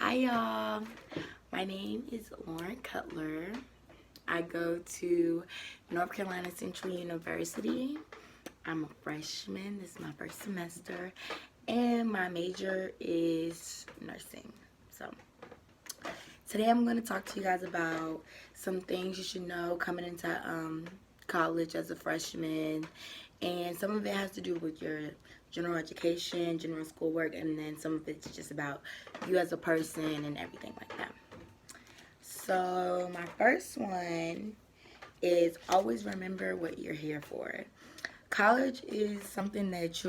Hi y'all, my name is Lauren Cutler. I go to North Carolina Central University. I'm a freshman, this is my first semester, and my major is nursing. So today I'm going to talk to you guys about some things you should know coming into college as a freshman, and some of it has to do with your general education, general schoolwork, and then some of it's just about you as a person and everything like that. So my first one is always remember what you're here for. College is something that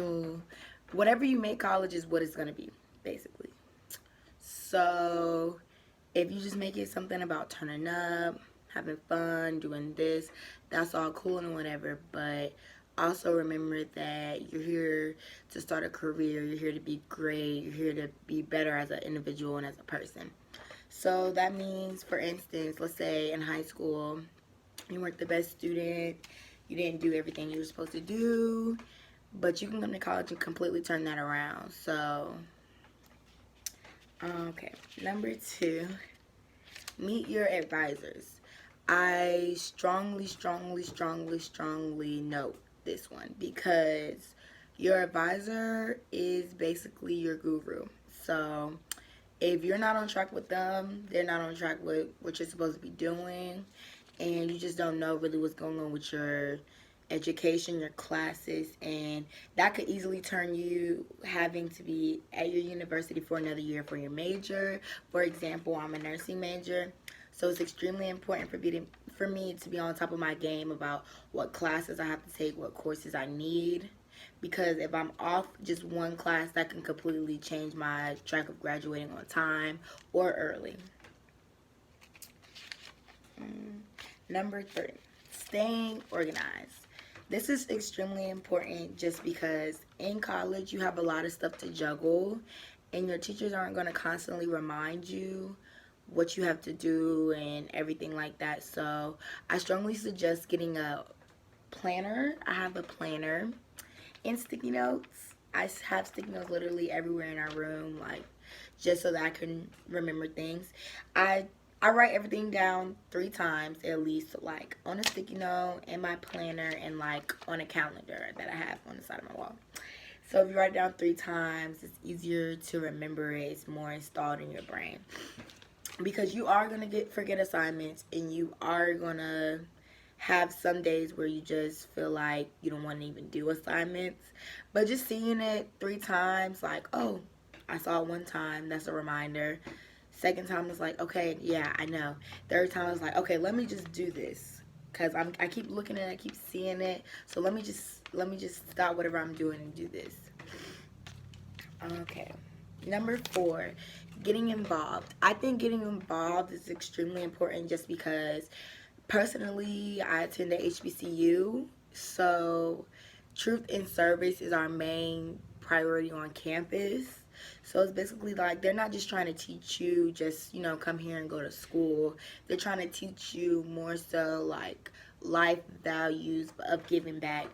whatever you make college is what it's going to be, basically. So if you just make it something about turning up, having fun, doing this, that's all cool and whatever. But also remember that you're here to start a career, you're here to be great, you're here to be better as an individual and as a person. So that means, for instance, let's say in high school, you weren't the best student, you didn't do everything you were supposed to do, but you can come to college and completely turn that around. So, okay, number two, meet your advisors. I strongly note this one because your advisor is basically your guru. So if you're not on track with them, they're not on track with what you're supposed to be doing, and you just don't know really what's going on with your education, your classes, and that could easily turn you having to be at your university for another year for your major. For example, I'm a nursing major, so it's extremely important for me to be on top of my game about what classes I have to take, what courses I need, because if I'm off just one class, that can completely change my track of graduating on time or early. Number three, staying organized. This is extremely important just because in college you have a lot of stuff to juggle, and your teachers aren't going to constantly remind you what you have to do and everything like that. So I strongly suggest getting a planner. I have a planner and sticky notes. I have sticky notes literally everywhere in our room, like just so that I can remember things. I I write everything down 3 times at least, like on a sticky note, in my planner, and like on a calendar that I have on the side of my wall. So if you write it down 3 times, it's easier to remember it. It's more installed in your brain because you are gonna get forget assignments, and you are gonna have some days where you just feel like you don't want to even do assignments. But just seeing it 3 times, like, oh, I saw it one time, that's a reminder. Second time is like, okay, yeah, I know. Third time is like, okay, let me just do this because I keep looking at it, I keep seeing it. So let me just stop whatever I'm doing and do this. Okay. Number four, getting involved. I think getting involved is extremely important just because personally I attend the HBCU. So truth in service is our main priority on campus. So it's basically like they're not just trying to teach you just, come here and go to school. They're trying to teach you more so like life values of giving back.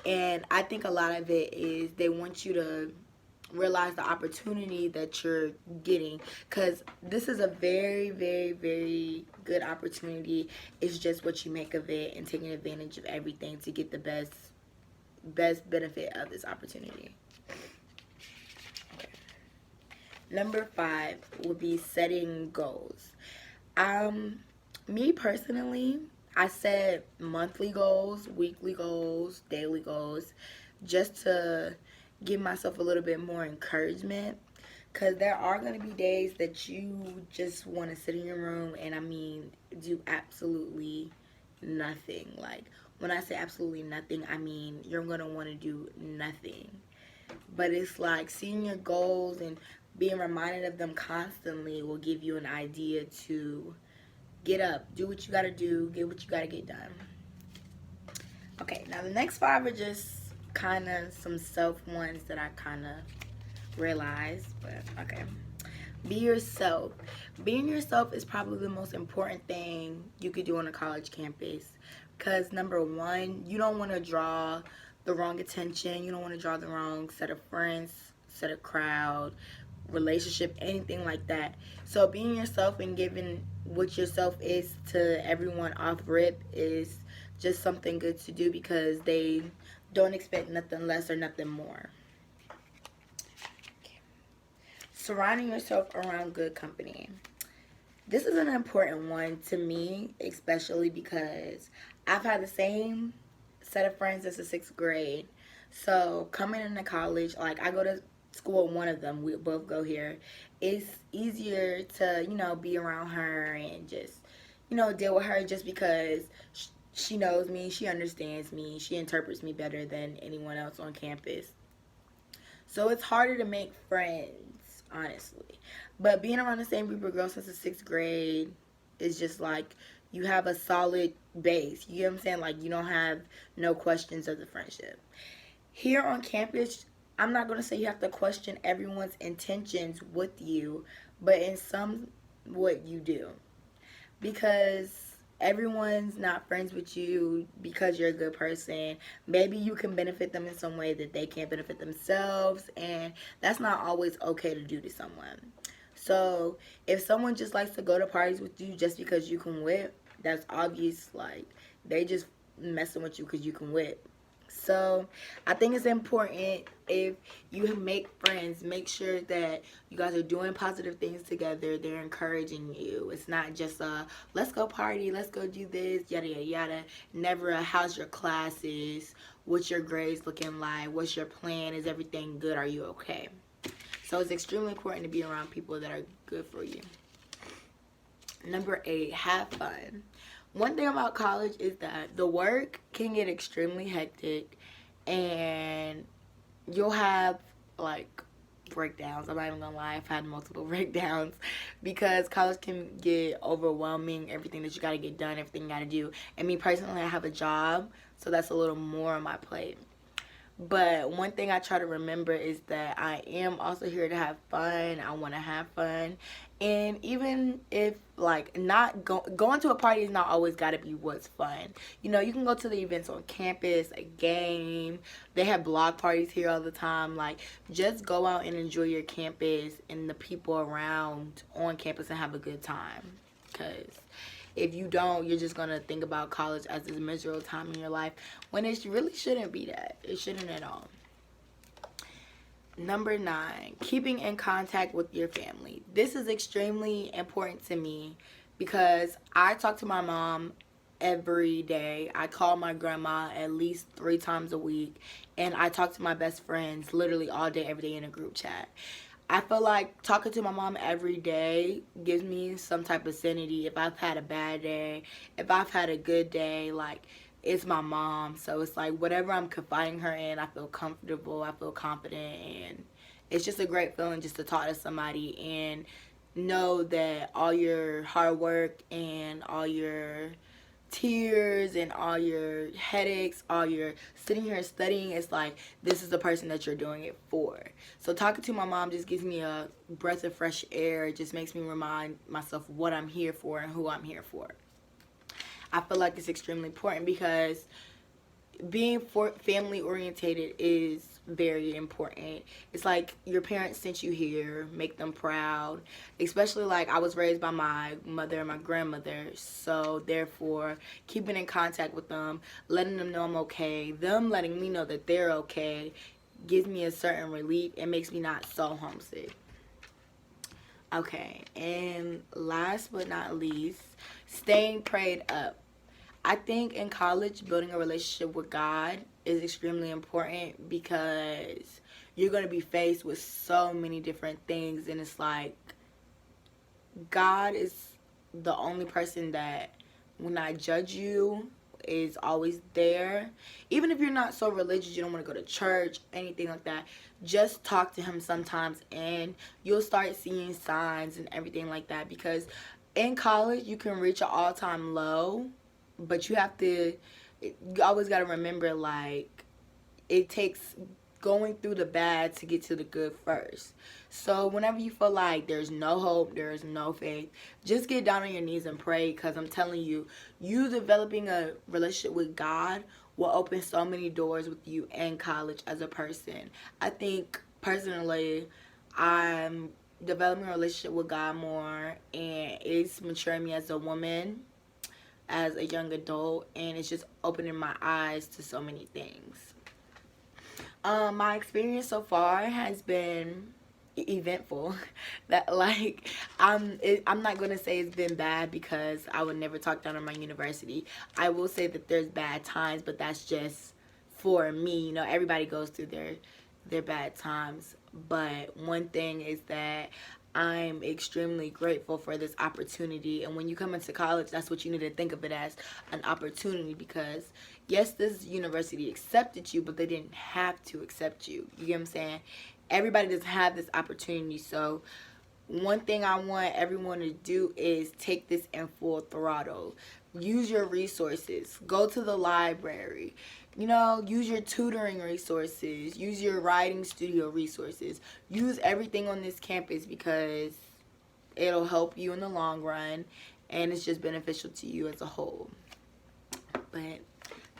And I think a lot of it is they want you to realize the opportunity that you're getting, because this is a very, very, very good opportunity. It's just what you make of it and taking advantage of everything to get the best benefit of this opportunity. Okay. Number five would be setting goals. um Me personally, I set monthly goals, weekly goals, daily goals, just to give myself a little bit more encouragement, because there are going to be days that you just want to sit in your room and, I mean, do absolutely nothing. Like, when I say absolutely nothing, I mean you're going to want to do nothing. But it's like seeing your goals and being reminded of them constantly will give you an idea to get up, do what you got to do, get what you got to get done. Okay, now the next five are just kind of some self ones that I kind of realized, but okay. Be yourself. Being yourself is probably the most important thing you could do on a college campus, because number one, you don't want to draw the wrong attention, you don't want to draw the wrong set of friends, set of crowd, relationship, anything like that. So being yourself and giving what yourself is to everyone off rip is just something good to do because they don't expect nothing less or nothing more. Surrounding yourself around good company. This is an important one to me, especially because I've had the same set of friends as the sixth grade. So coming into college, like I go to school with one of them, we both go here. It's easier to, be around her and just, deal with her just because she knows me, she understands me, she interprets me better than anyone else on campus. So it's harder to make friends, honestly. But being around the same group of girls since the sixth grade is just like you have a solid base. You get what I'm saying? Like you don't have no questions of the friendship. Here on campus, I'm not going to say you have to question everyone's intentions with you, but in some what you do. Because everyone's not friends with you because you're a good person. Maybe you can benefit them in some way that they can't benefit themselves, and that's not always okay to do to someone. So if someone just likes to go to parties with you just because you can whip, that's obvious. Like they just messing with you because you can whip. So I think it's important if you make friends, make sure that you guys are doing positive things together. They're encouraging you. It's not just a let's go party, let's go do this, yada yada yada. Never a how's your classes, what's your grades looking like, what's your plan, is everything good, are you okay? So it's extremely important to be around people that are good for you. Number 8, have fun. One thing about college is that the work can get extremely hectic and you'll have like breakdowns. I'm not even gonna lie, I've had multiple breakdowns because college can get overwhelming, everything that you gotta get done, everything you gotta do. And me personally, I have a job, so that's a little more on my plate. But one thing I try to remember is that I am also here to have fun. I want to have fun. And even if, like, not going to a party is not always got to be what's fun. You can go to the events on campus, a game. They have block parties here all the time. Like, just go out and enjoy your campus and the people around on campus and have a good time. Because if you don't, you're just going to think about college as this miserable time in your life when it really shouldn't be that. It shouldn't at all. Number 9, keeping in contact with your family. This is extremely important to me because I talk to my mom every day. I call my grandma at least 3 times a week, and I talk to my best friends literally all day, every day in a group chat. I feel like talking to my mom every day gives me some type of sanity. If I've had a bad day, if I've had a good day, like, it's my mom. So it's like whatever I'm confiding her in, I feel comfortable, I feel confident, and it's just a great feeling just to talk to somebody and know that all your hard work and all your tears and all your headaches, all your sitting here studying, it's like this is the person that you're doing it for. So talking to my mom just gives me a breath of fresh air. It just makes me remind myself what I'm here for and who I'm here for. I feel like it's extremely important because being family orientated is very important. It's like your parents sent you here, make them proud. Especially like I was raised by my mother and my grandmother, so therefore keeping in contact with them, letting them know I'm okay, them letting me know that they're okay, gives me a certain relief and makes me not so homesick. Okay, and last but not least, staying prayed up. I think in college, building a relationship with God is extremely important because you're going to be faced with so many different things. And it's like, God is the only person that will not judge you, is always there. Even if you're not so religious, you don't want to go to church, anything like that, just talk to him sometimes and you'll start seeing signs and everything like that. Because in college, you can reach an all-time low, but you always got to remember, like, it takes going through the bad to get to the good first. So whenever you feel like there's no hope, there's no faith, just get down on your knees and pray, because I'm telling you, you developing a relationship with God will open so many doors with you in college as a person. I think personally, I'm developing a relationship with God more, and it's maturing me as a woman, as a young adult, and it's just opening my eyes to so many things. My experience so far has been eventful. That like I'm not gonna say it's been bad because I would never talk down on my university. I will say that there's bad times, but that's just for me. You know, everybody goes through their bad times. But one thing is that I'm extremely grateful for this opportunity. And when you come into college, that's what you need to think of it as, an opportunity, because yes, this university accepted you, but they didn't have to accept you. You get what I'm saying? Everybody doesn't have this opportunity. So one thing I want everyone to do is take this in full throttle. Use your resources. Go to the library. You know, use your tutoring resources. Use your writing studio resources. Use everything on this campus because it'll help you in the long run, and it's just beneficial to you as a whole. But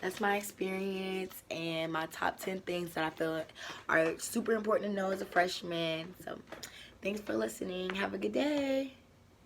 that's my experience and my top 10 things that I feel are super important to know as a freshman. So thanks for listening. Have a good day.